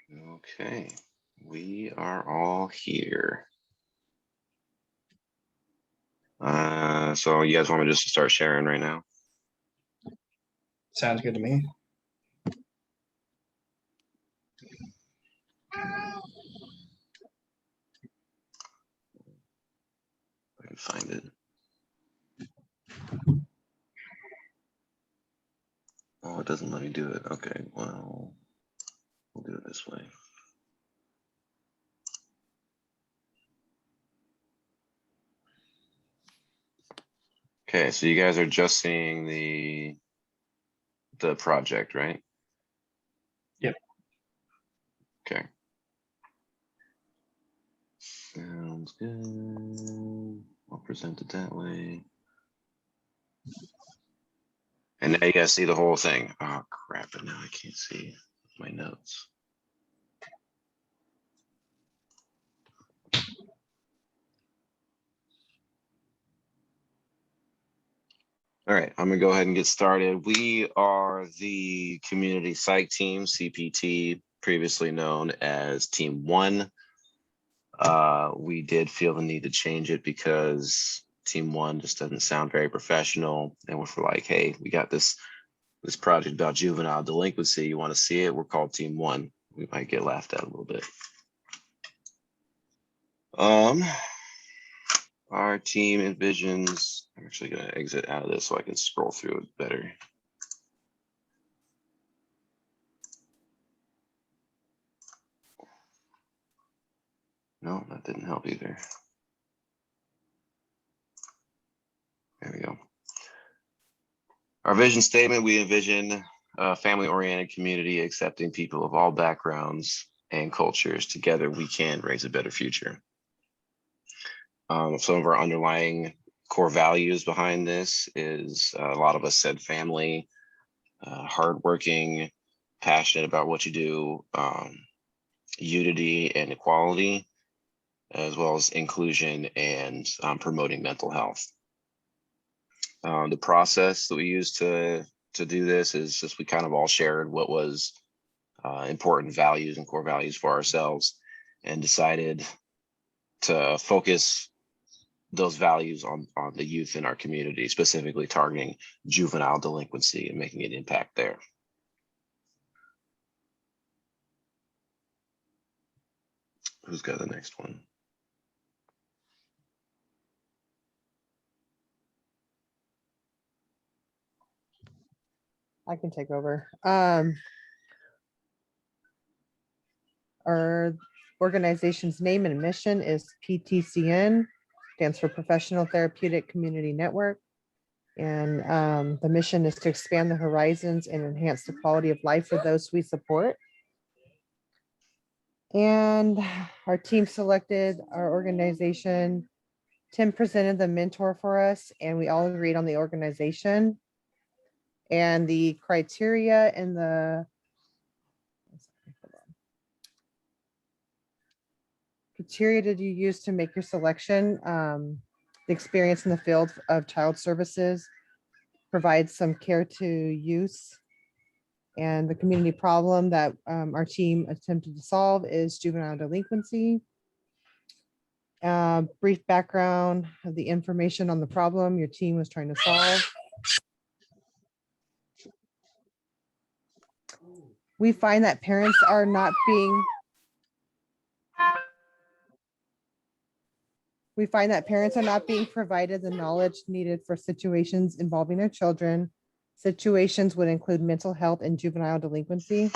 Okay, we are all here. So you guys want me just to start sharing right now? Sounds good to me. I can find it. Oh, it doesn't let me do it. Okay, well, we'll do it this way. Okay, so you guys are just seeing the project, right? Yep. Okay. Sounds good. I'll present it that way. And now you guys see the whole thing. Oh crap, but now I can't see my notes. All right, I'm gonna go ahead and get started. We are the Community Psych Team, CPT, previously known as Team 1. We did feel the need to change it because Team 1 just doesn't sound very professional. And we're like, hey, we got this project about juvenile delinquency. You want to see it? We're called Team 1. We might get laughed at a little bit. Our team envisions, I'm actually going to exit out of this so I can scroll through it better. No, that didn't help either. There we go. Our vision statement, we envision a family-oriented community accepting people of all backgrounds and cultures. Together, we can raise a better future. Some of our underlying core values behind this is a lot of us said family, hardworking, passionate about what you do, unity and equality, as well as inclusion and promoting mental health. The process that we use to do this is just we kind of all shared what was important values and core values for ourselves and decided to focus those values on the youth in our community, specifically targeting juvenile delinquency and making an impact there. Who's got the next one? I can take over. Our organization's name and mission is PTCN, stands for Professional Therapeutic Community Network. And the mission is to expand the horizons and enhance the quality of life for those we support. And our team selected our organization. Tim presented the mentor for us, and we all agreed on the organization and the criteria and the criteria did you use to make your selection. The experience in the field of child services provides some care to use. And the community problem that our team attempted to solve is juvenile delinquency. Brief background of the information on the problem your team was trying to solve. We find that parents are not being provided the knowledge needed for situations involving their children. Situations would include mental health and juvenile delinquency.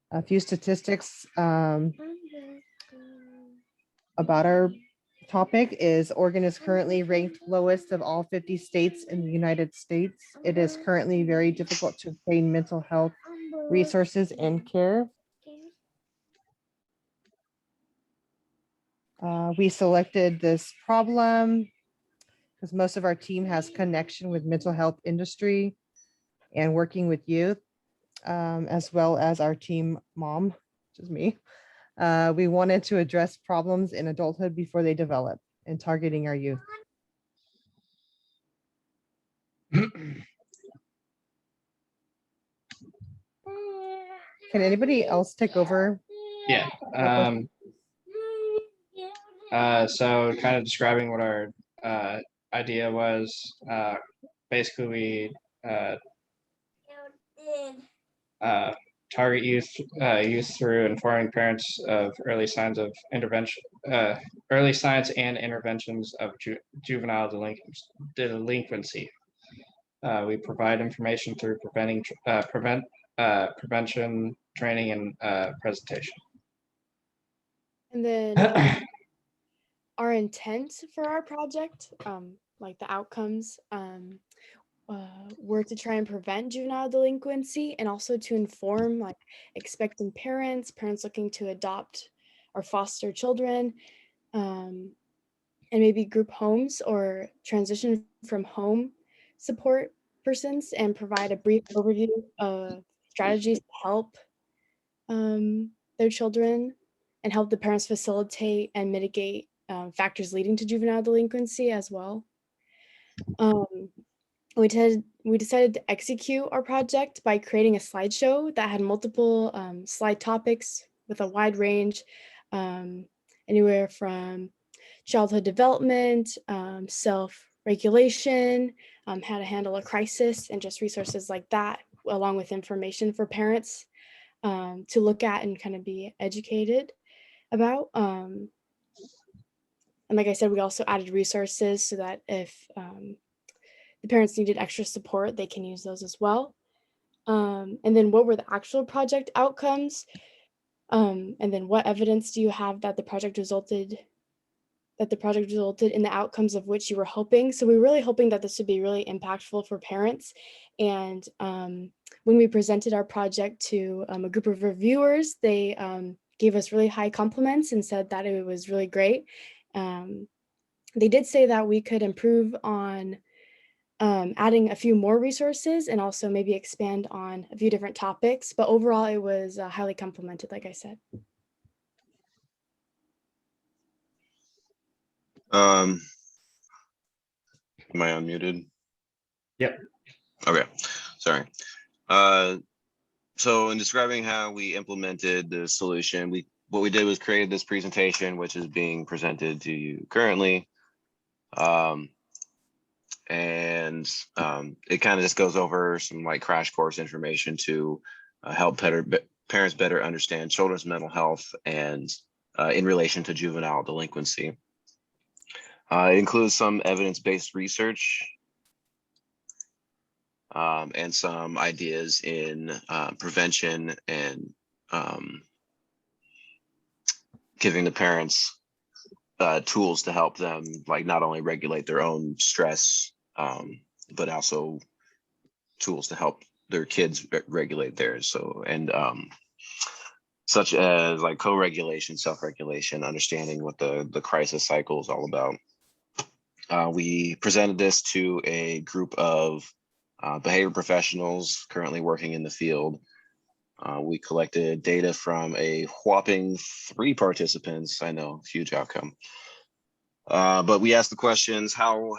A few statistics about our topic is Oregon is currently ranked lowest of all 50 states in the United States. It is currently very difficult to obtain mental health resources and care. We selected this problem because most of our team has connection with mental health industry and working with youth, as well as our team mom, which is me. We wanted to address problems in adulthood before they develop and targeting our youth. Can anybody else take over? Yeah. So kind of describing what our idea was, basically we target youth through informing parents of early signs and interventions of juvenile delinquency. We provide information through prevention training and presentation. And then our intent for our project, like the outcomes, were to try and prevent juvenile delinquency and also to inform like expecting parents looking to adopt or foster children, and maybe group homes or transition from home support persons, and provide a brief overview of strategies to help their children and help the parents facilitate and mitigate factors leading to juvenile delinquency as well. We decided to execute our project by creating a slideshow that had multiple slide topics with a wide range, anywhere from childhood development, self-regulation, how to handle a crisis, and just resources like that, along with information for parents to look at and kind of be educated about. And like I said, we also added resources so that if the parents needed extra support, they can use those as well. And then what were the actual project outcomes? And then what evidence do you have that the project resulted in the outcomes of which you were hoping? So we were really hoping that this would be really impactful for parents. And when we presented our project to a group of reviewers, they gave us really high compliments and said that it was really great. They did say that we could improve on adding a few more resources and also maybe expand on a few different topics, but overall it was highly complimented, like I said. Am I unmuted? Yep. Okay, sorry. So in describing how we implemented the solution, what we did was create this presentation, which is being presented to you currently. And it kind of just goes over some like crash course information to help parents better understand children's mental health and in relation to juvenile delinquency. It includes some evidence-based research and some ideas in prevention and giving the parents tools to help them like not only regulate their own stress, but also tools to help their kids regulate theirs. So, and such as like co-regulation, self-regulation, understanding what the crisis cycle is all about. We presented this to a group of behavior professionals currently working in the field. We collected data from a whopping 3 participants. I know, huge outcome. But we asked the questions, how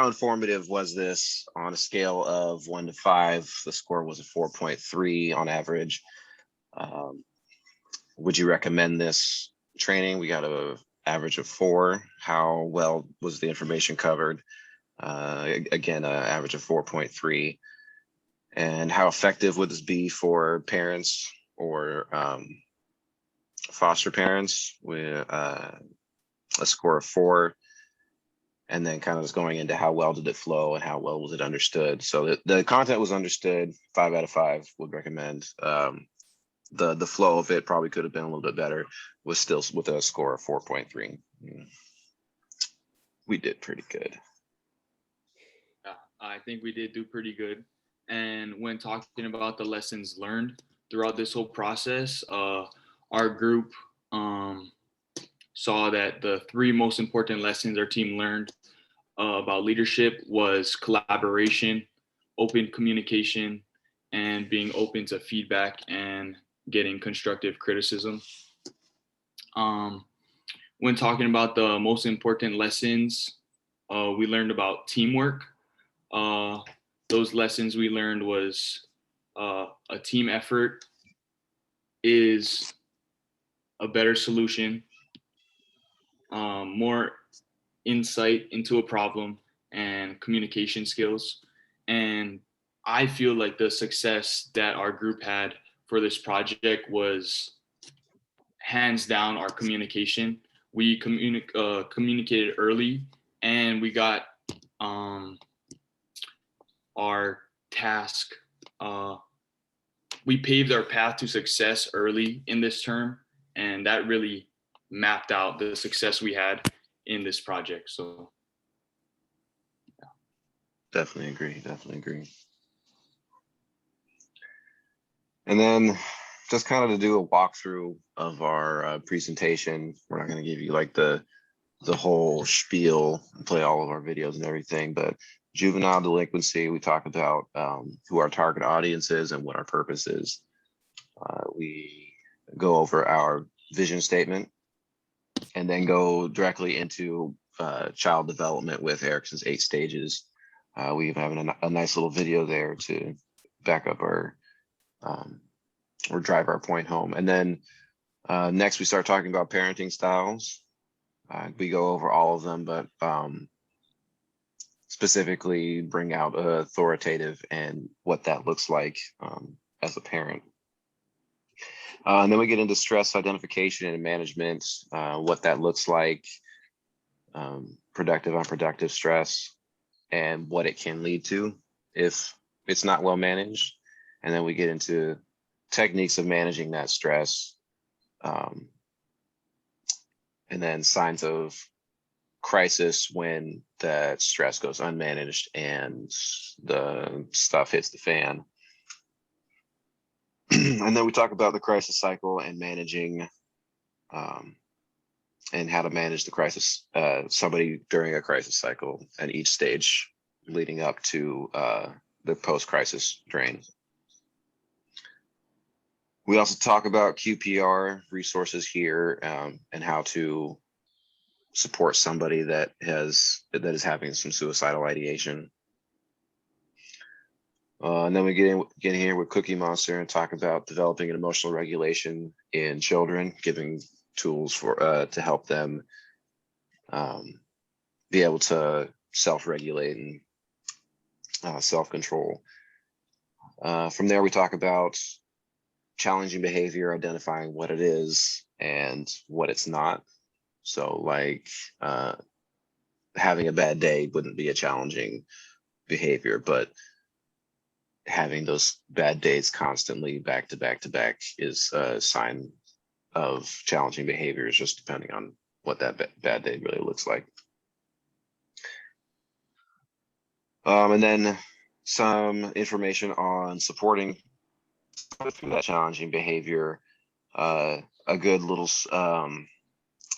informative was this on a scale of 1 to 5? The score was a 4.3 on average. Would you recommend this training? We got an average of 4. How well was the information covered? Again, an average of 4.3. And how effective would this be for parents or foster parents with a score of 4? And then kind of just going into how well did it flow and how well was it understood. So the content was understood, 5 out of 5 would recommend. The flow of it probably could have been a little bit better, was still with a score of 4.3. We did pretty good. I think we did do pretty good. And when talking about the lessons learned throughout this whole process, our group saw that the 3 most important lessons our team learned about leadership was collaboration, open communication, and being open to feedback and getting constructive criticism. When talking about the most important lessons, we learned about teamwork. Those lessons we learned was a team effort, is a better solution, more insight into a problem, and communication skills. And I feel like the success that our group had for this project was hands down our communication. We communicated early, and we got our task. We paved our path to success early in this term, and that really mapped out the success we had in this project. So Definitely agree. Definitely agree. And then just kind of to do a walkthrough of our presentation. We're not going to give you like the whole spiel and play all of our videos and everything, but juvenile delinquency, we talk about who our target audience is and what our purpose is. We go over our vision statement and then go directly into child development with Erickson's 8 stages. We have a nice little video there to back up our or drive our point home. And then next we start talking about parenting styles. We go over all of them, but specifically bring out authoritative and what that looks like as a parent. And then we get into stress identification and management, what that looks like, productive, unproductive stress, and what it can lead to if it's not well managed. And then we get into techniques of managing that stress, and then signs of crisis when that stress goes unmanaged and the stuff hits the fan. And then we talk about the crisis cycle and managing and how to manage the crisis, somebody during a crisis cycle and each stage leading up to the post-crisis drain. We also talk about QPR resources here and how to support somebody that is having some suicidal ideation. And then we get in here with Cookie Monster and talk about developing an emotional regulation in children, giving tools for to help them be able to self-regulate and self-control. From there, we talk about challenging behavior, identifying what it is and what it's not. So like having a bad day wouldn't be a challenging behavior, but having those bad days constantly back to back to back is a sign of challenging behaviors, just depending on what that bad day really looks like. And then some information on supporting through that challenging behavior, a good little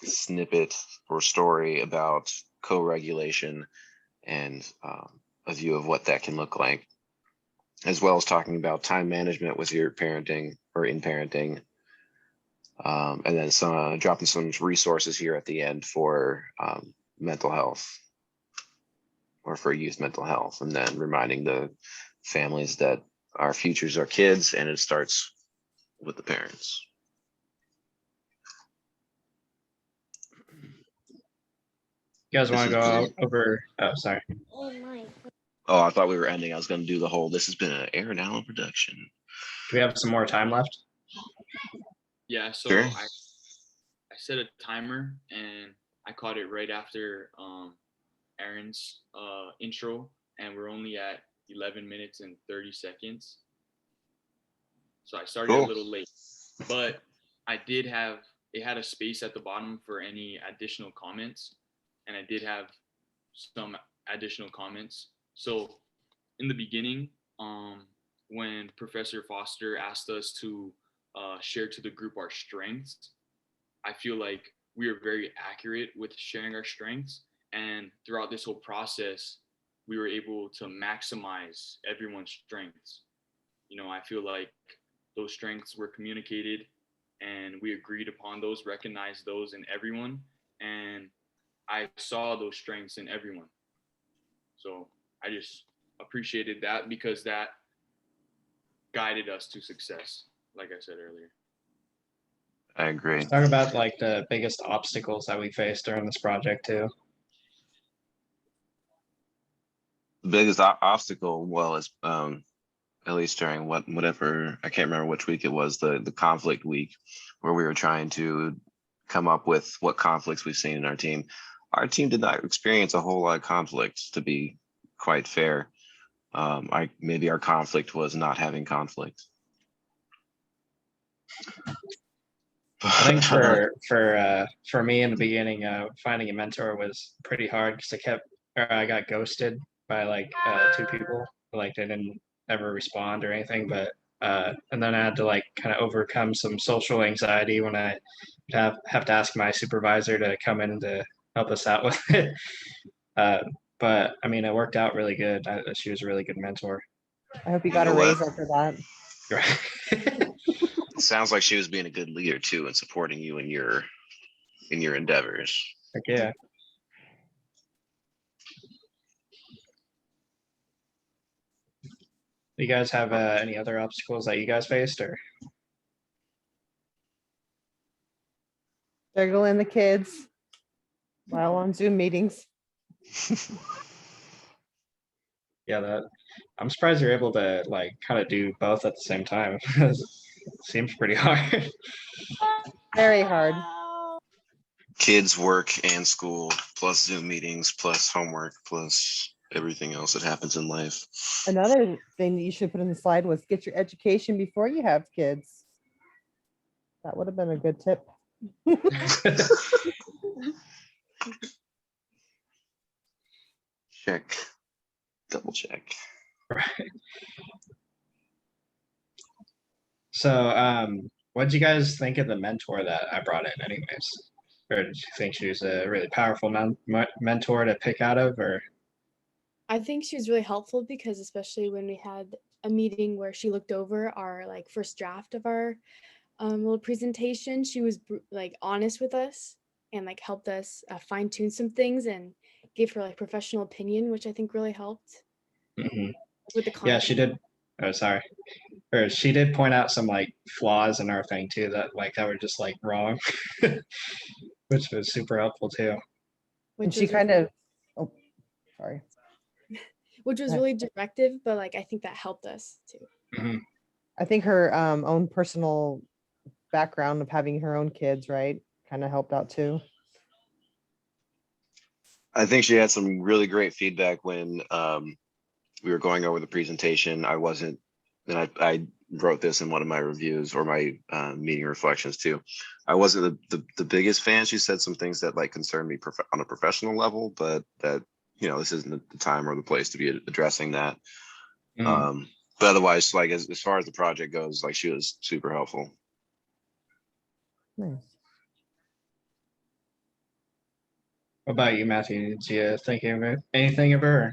snippet or story about co-regulation and a view of what that can look like, as well as talking about time management with your parenting or in parenting. And then dropping some resources here at the end for mental health or for youth mental health, and then reminding the families that our futures are kids and it starts with the parents. You guys want to This go is- over? Oh, sorry. Oh, I thought we were ending. I was going to do the whole. This has been an Aaron Allen production. Do we have some more time left? yeah, so Sure. I set a timer and I caught it right after Aaron's intro, and we're only at 11 minutes and 30 seconds. So I started Cool. a little late, but it had a space at the bottom for any additional comments, and I did have some additional comments. So in the beginning, when Professor Foster asked us to share to the group our strengths, I feel like we are very accurate with sharing our strengths. And throughout this whole process, we were able to maximize everyone's strengths. I feel like those strengths were communicated and we agreed upon those, recognized those in everyone. And I saw those strengths in everyone. So I just appreciated that because that guided us to success, like I said earlier. I agree. Talk about like the biggest obstacles that we faced during this project too. The biggest obstacle, well, is at least during whatever, I can't remember which week it was, the conflict week, where we were trying to come up with what conflicts we've seen in our team. Our team did not experience a whole lot of conflicts, to be quite fair. Maybe our conflict was not having conflict. I think for me in the beginning, finding a mentor was pretty hard because I got ghosted by like 2 people. Like they didn't ever respond or anything, but and then I had to like kind of overcome some social anxiety when I have to ask my supervisor to come in to help us out with it. But I mean, it worked out really good. She was a really good mentor. I hope you got a know what? raise after that. Right. Sounds like she was being a good leader too and supporting you in your endeavors. Heck yeah. You guys have any other obstacles that you guys faced, or? Juggling the kids while on Zoom meetings. Yeah, that I'm surprised you're able to like kind of do both at the same time. Seems pretty hard. Very hard. Kids, work, and school, plus Zoom meetings, plus homework, plus everything else that happens in life. Another thing that you should put in the slide was get your education before you have kids. That would have been a good tip. Check, double check. Right. So, what did you guys think of the mentor that I brought in, anyways? Or did you think she was a really powerful mentor to pick out of, or? I think she was really helpful because especially when we had a meeting where she looked over our like first draft of our little presentation, she was like honest with us and like helped us fine tune some things and gave her like professional opinion, which I think really helped Mhm. with the Yeah, content. she did. Oh, sorry. Or she did point out some like flaws in our thing too that were just like wrong, which was super helpful too. And Which she was kind of, oh, sorry. which was Right. really directive, but like I think that helped us too. Mhm. I think her own personal background of having her own kids, right, kind of helped out too. I think she had some really great feedback when we were going over the presentation. I wasn't, and I wrote this in one of my reviews or my meeting reflections too. I wasn't the biggest fan. She said some things that like concerned me on a professional level, but that, you know, this isn't the time or the place to be addressing that. Mhm. But otherwise, like as far as the project goes, like she was super helpful. Nice. What about you, Matthew? Did you think of anything of her?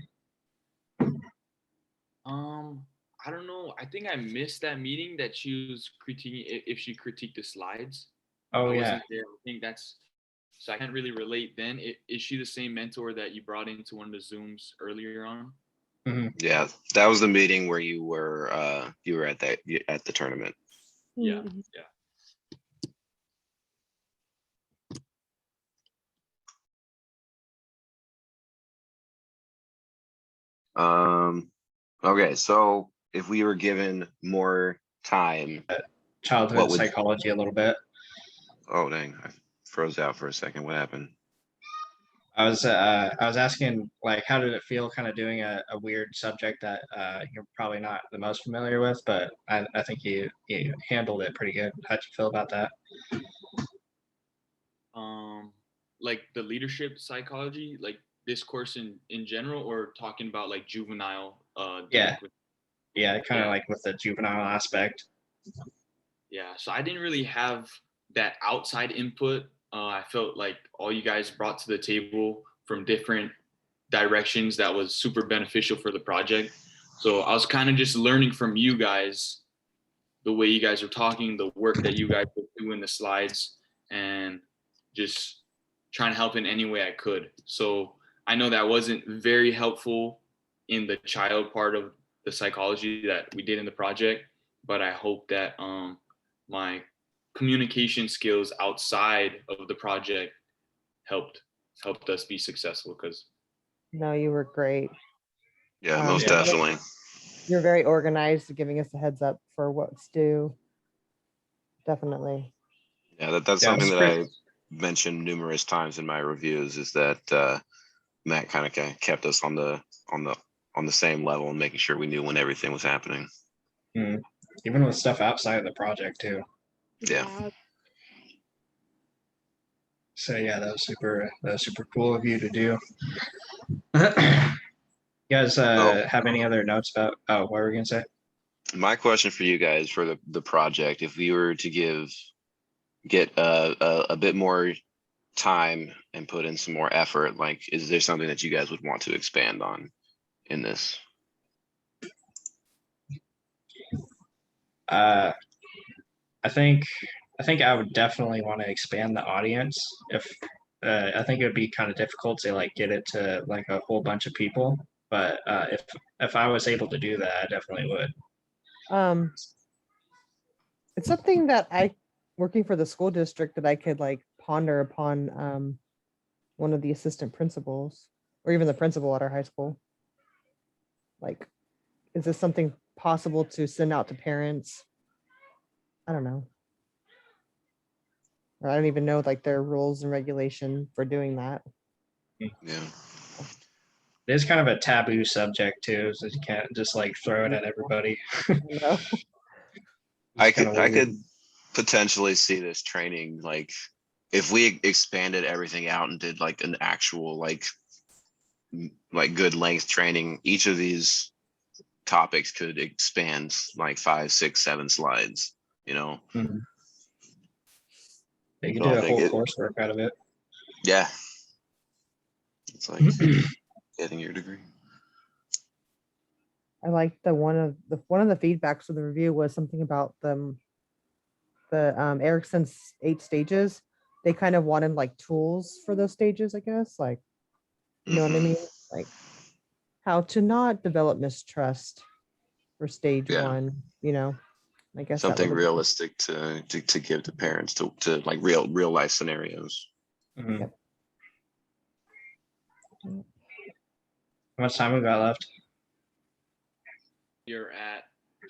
I don't know. I think I missed that meeting that she was critiquing if she critiqued the slides. Oh I yeah. wasn't there. I think that's so I can't really relate then. Is she the same mentor that you brought into one of the Zooms earlier on? Yeah, that was the meeting where you were at the tournament. Yeah, Mhm. yeah. Okay, so if we were given more time, Childhood What would- psychology a little bit. oh dang, I froze out for a second. What happened? I was asking like how did it feel kind of doing a weird subject that you're probably not the most familiar with, but I think you handled it pretty good. How'd you feel about that? Like the leadership psychology, like this course in general, or talking about like juvenile Yeah. delinquency? Yeah, kind of Yeah. like with the juvenile aspect. Yeah, so I didn't really have that outside input. I felt like all you guys brought to the table from different directions that was super beneficial for the project. So I was kind of just learning from you guys, the way you guys are talking, the work that you guys do in the slides, and just trying to help in any way I could. So I know that wasn't very helpful in the child part of the psychology that we did in the project, but I hope that my communication skills outside of the project helped us be successful. Because No, you were great. Yeah, Um, most Yeah. definitely. You're very organized, giving us a heads up for what's due. Definitely. Yeah, that's Yeah, something it's that great. I mentioned numerous times in my reviews, is that Matt kind of kept us on the same level and making sure we knew when everything was happening. Even with stuff outside of the project too. Yeah. So yeah, that was super cool of you to do. You guys So have any other notes about? Oh, what were we gonna say? my question for you guys for the project, if we were to get a bit more time and put in some more effort, like, is there something that you guys would want to expand on in this? Uh, I think I would definitely want to expand the audience. If I think it would be kind of difficult to like get it to like a whole bunch of people, but if I was able to do that, I definitely would. It's something that working for the school district, that I could like ponder upon one of the assistant principals or even the principal at our high school. Like, is this something possible to send out to parents? I don't know. Or I don't even know like their rules and regulation for doing that. Yeah. It is kind of a taboo subject too, so you can't just like throw it at everybody. You know? I It's kinda could weird. potentially see this training, like, if we expanded everything out and did like an actual like good length training, each of these topics could expand like 5, 6, 7 slides, you know? Mhm. You can So do I a think whole coursework out of it. yeah, it's like getting your degree. I like one of the feedbacks of the review was something about the Erickson's 8 stages. They kind of wanted like tools for those stages, I guess. Like, you know what I Mhm. mean? Like how to not develop mistrust for stage Yeah. 1, you know. I guess that Something would realistic to give to parents, to like real life scenarios. Mhm. Yep. How much time we got left? you're at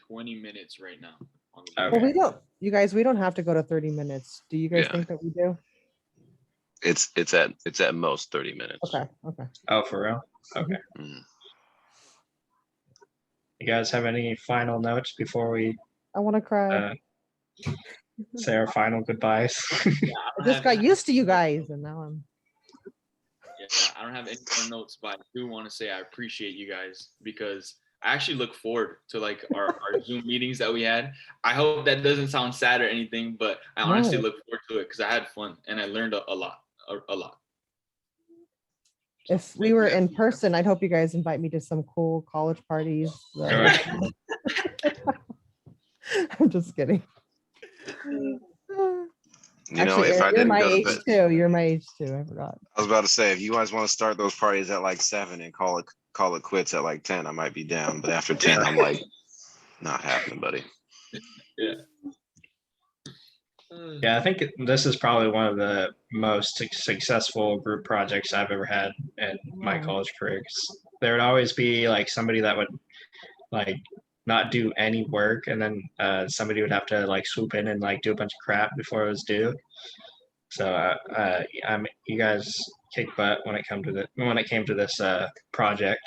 20 minutes right now. On the Okay. Well, you guys, we don't have to go to 30 minutes. Do you guys Yeah. think that we do? It's at most 30 minutes. Okay. Okay. Oh, for real? Okay. Mhm. You guys have any final notes before we I want to cry. say our final goodbyes? I just got used to you guys, and now I'm. Yeah, I don't have any more notes, but I do want to say I appreciate you guys, because I actually look forward to like our Zoom meetings that we had. I hope that doesn't sound sad or anything, but I honestly No. look forward to it because I had fun and I learned a lot, a lot. If we were in person, I'd hope you guys invite me to some cool college parties. I'm just kidding. You know, Actually, if I Aaron, you're didn't my go to age bed, too. You're my age too. I forgot. I was about to say, if you guys want to start those parties at like 7 and call it quits at like 10, I might be down. But after 10, I'm like, not happening, buddy. Yeah. Yeah, I think this is probably one of the most successful group projects I've ever had in my Yeah. college career. 'Cause there would always be like somebody that would like not do any work, and then somebody would have to like swoop in and like do a bunch of crap before it was due. So you guys kicked butt when it came to this project.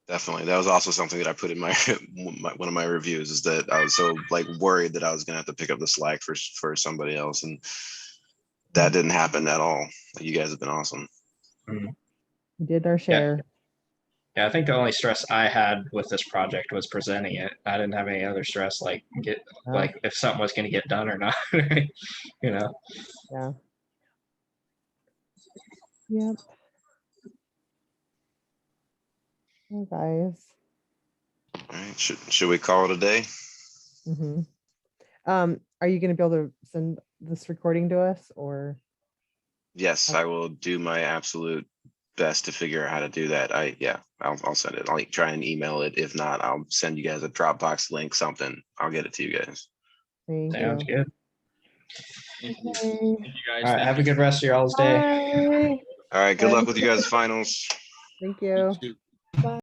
Definitely. That was also something that I put in my, one of my reviews, is that I was so like worried that I was gonna have to pick up the slack for somebody else, and that didn't happen at all. You guys have been awesome. We did our share. Yeah, I think the only stress I had with this project was presenting it. I didn't have any other stress like if something was going to get done or not. You know. Yeah. Yep. Well, guys. All right. Should we call it a day? Mm-hmm. Are you going to be able to send this recording to us, or? Yes, I will do my absolute best to figure out how to do that. I'll send it. I'll try and email it. If not, I'll send you guys a Dropbox link, something. I'll get it to you guys. Thank Sounds you. good. Thank you. Okay. Thank you guys. All right, have a good rest of your all's day. Bye. All right, good luck with you guys' finals. Thank you. You too. Bye.